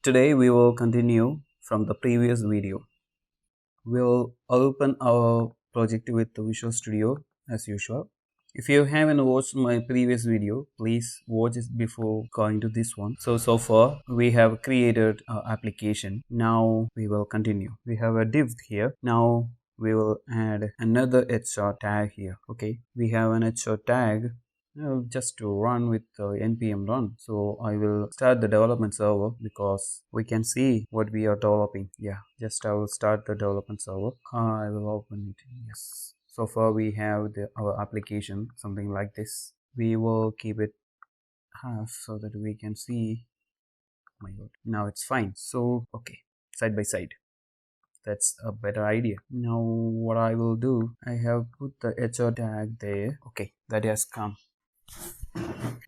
Today we will continue from the previous video. We'll open our project with the Visual Studio as usual. If you haven't watched my previous video, please watch it before going to this one. So far we have created our application. Now we will continue. We have a div here. Now we will add another HR tag here. Okay, we have an HR tag just to run with npm run. So I will start the development server because we can see what we are developing. Yeah, just I will start the development server. I will open it. Yes, so far we have our application something like this. We will keep it half so that we can see. Oh my god, now it's fine. So okay, side by side, that's a better idea. Now what I will do, I have put the HR tag there. Okay, that has come.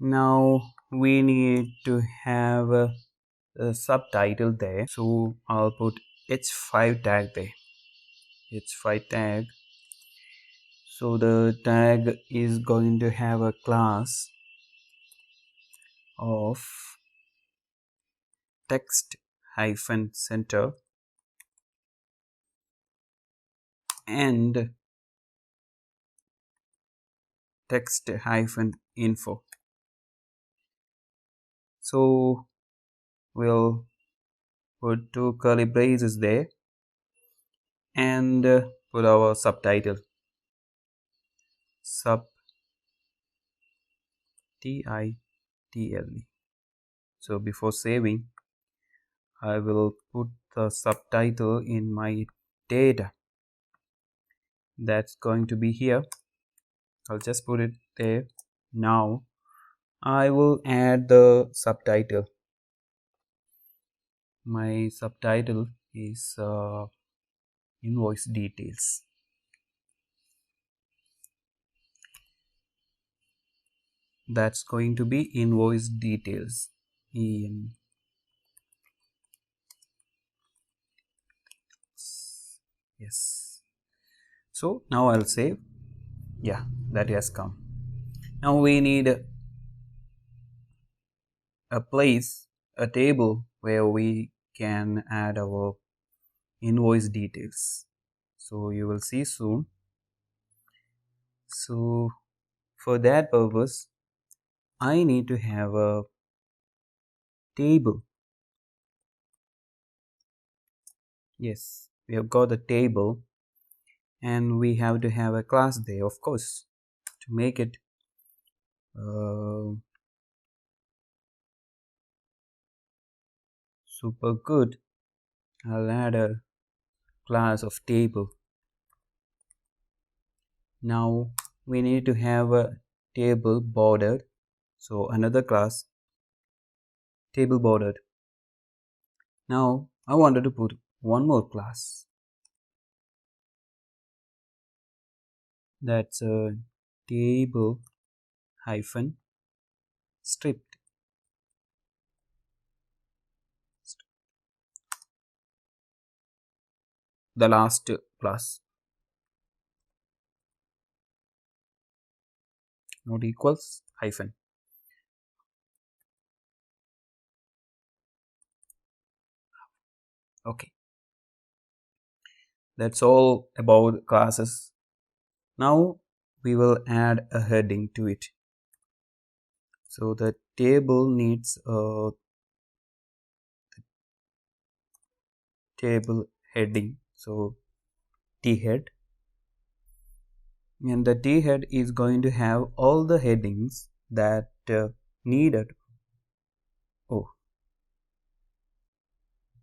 Now we need to have a subtitle there, so I'll put h5 tag there. H5 tag. So the tag is going to have a class of text hyphen center and text hyphen info. So we'll put two curly braces there and put our subtitle title. So before saving, I will put the subtitle in my data. That's going to be here. I'll just put it there. Now I will add the subtitle. My subtitle is invoice details. That's going to be invoice details. Yes. So now I'll save. Yeah, that has come. Now we need a place, a table where we can add our invoice details. So you will see soon. So for that purpose, I need to have a table. Yes, we have got a table and we have to have a class there, of course, to make it super good. I'll add a class of table. Now we need to have a table bordered. So another class, table bordered. Now I wanted to put one more class. That's a table hyphen stripped. The last class. Not equals hyphen. Okay, that's all about classes. Now we will add a heading to it. So the table needs a table heading. So T head, and the T head is going to have all the headings that needed. Oh,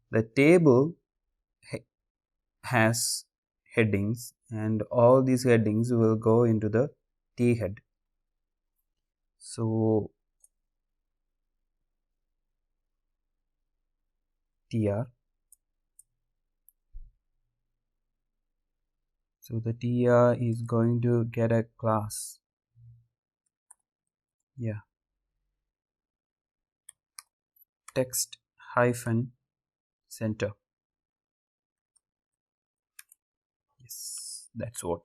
the table has headings and all these headings will go into the T head. So TR. So the TR is going to get a class. Yeah. Text hyphen center. Yes, that's what.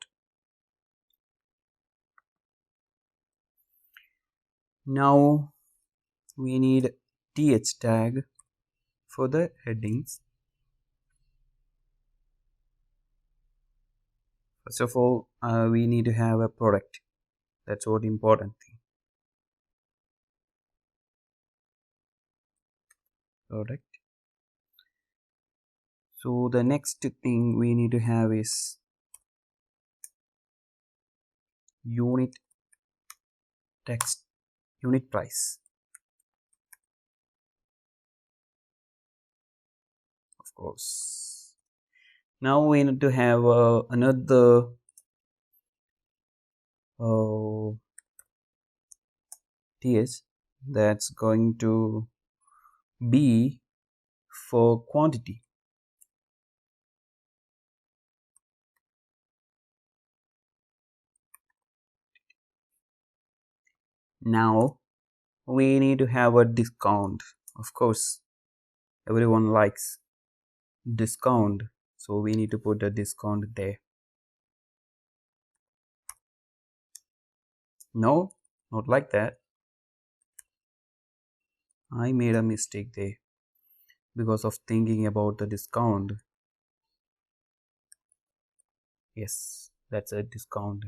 Now we need th tag For the headings, first of all, we need to have a product. That's what important thing. Product. So the next thing we need to have is unit text, unit price. Of course. Now we need to have another th that's going to be for quantity. Now we need to have a discount. Of course, everyone likes discount, so we need to put a discount there. No, not like that. I made a mistake there because of thinking about the discount. Yes, that's a discount.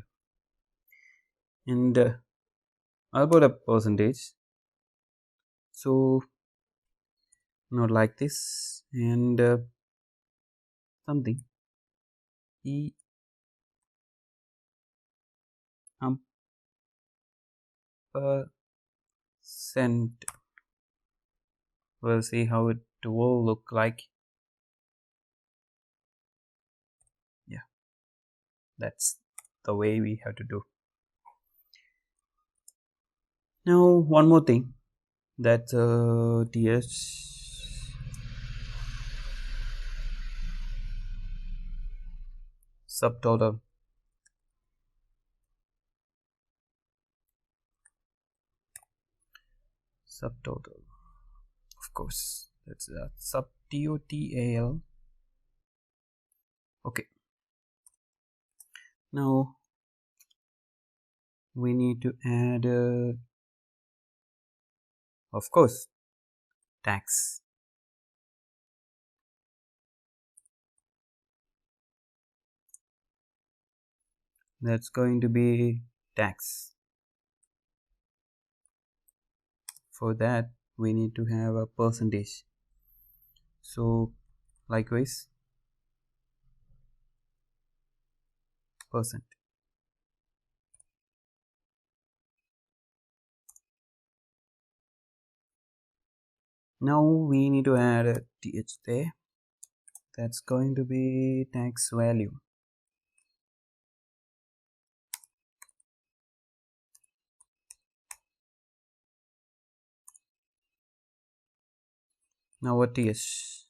And I'll put a percentage. So not like this, and something e percent. We'll see how it will look like. Yeah, that's the way we have to do. Now one more thing, that's ts subtotal. Subtotal, of course, that's subtotal. Okay, now we need to add of course, tax. That's going to be tax. For that we need to have a percentage. So likewise, percent. Now we need to add a th there. That's going to be tax value. Now what is?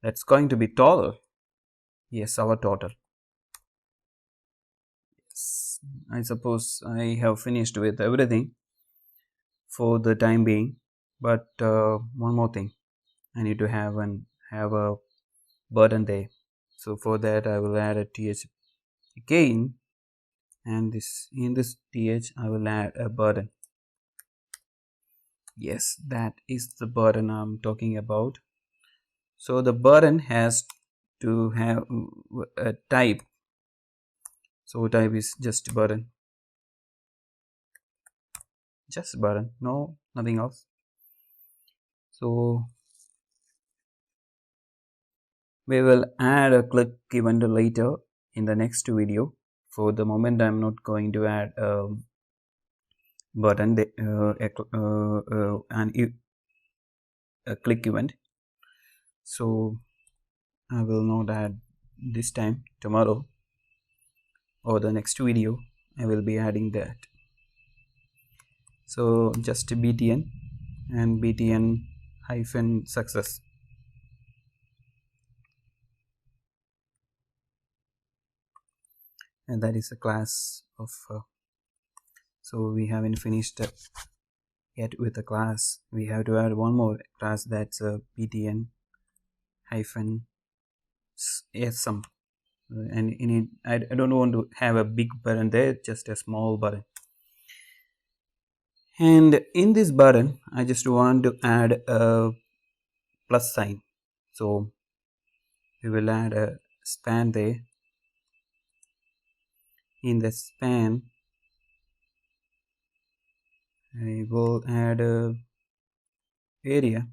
That's going to be total. Yes, our total. Yes, I suppose I have finished with everything for the time being. But one more thing, I need to have a button there. So for that I will add a th again, and in this th I will add a button. Yes, that is the button I'm talking about. So the button has to have a type. So type is just button. Just button, no, nothing else. So we will add a click event later in the next video. For the moment I'm not going to add a button and a click event. So I will not add this time. Tomorrow or the next video I will be adding that. So just btn and btn hyphen success. And that is a class of so we haven't finished yet with the class. We have to add one more class, that's btn hyphen sum. And in it I don't want to have a big button there, just a small button. And in this button I just want to add a plus sign. So we will add a span there. In the span I will add a area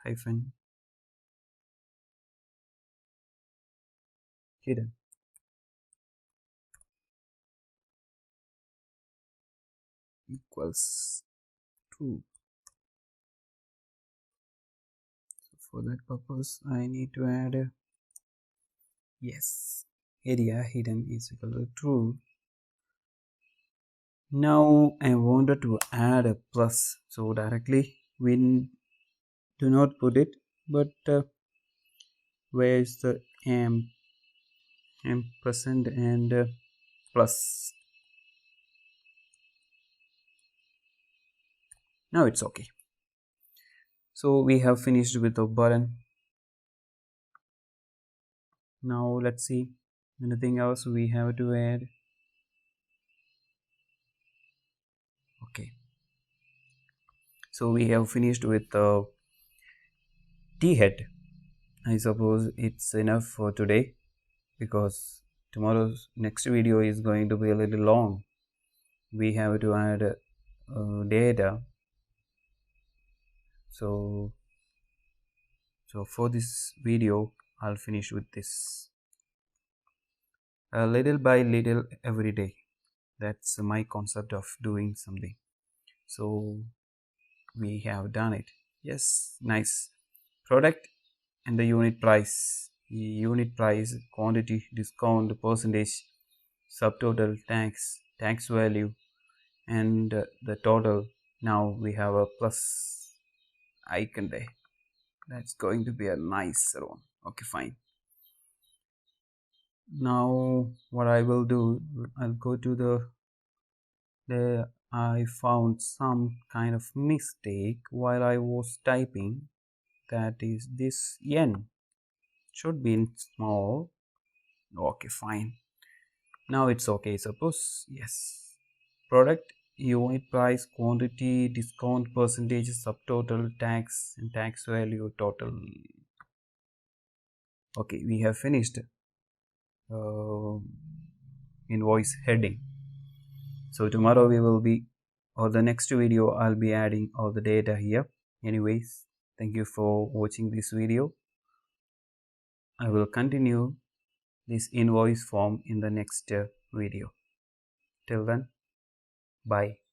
hyphen hidden equals true. For that purpose I need to add a yes, area hidden is equal to true. Now I wanted to add a plus, so directly we do not put it, but where is the ampersand and plus. Now it's okay. So we have finished with the button. Now let's see anything else we have to add. Okay, so we have finished with the t-head. I suppose it's enough for today because tomorrow's next video is going to be a little long. We have to add data. So for this video I'll finish with this, little by little every day. That's my concept of doing something. So we have done it. Yes, nice. Product and the unit price, quantity, discount, percentage, subtotal, tax value, and the total. Now we have a plus icon there. That's going to be a nice one. Okay, fine. Now what I will do, I'll go to there I found some kind of mistake while I was typing. That is, this n should be in small. Okay, fine. Now it's okay. Suppose yes, product, unit price, quantity, discount, percentage, subtotal, tax, and tax value, total. Okay, we have finished invoice heading. So tomorrow we will be, or the next video I'll be adding all the data here. Anyways, thank you for watching this video. I will continue this invoice form in the next video. Till then, bye.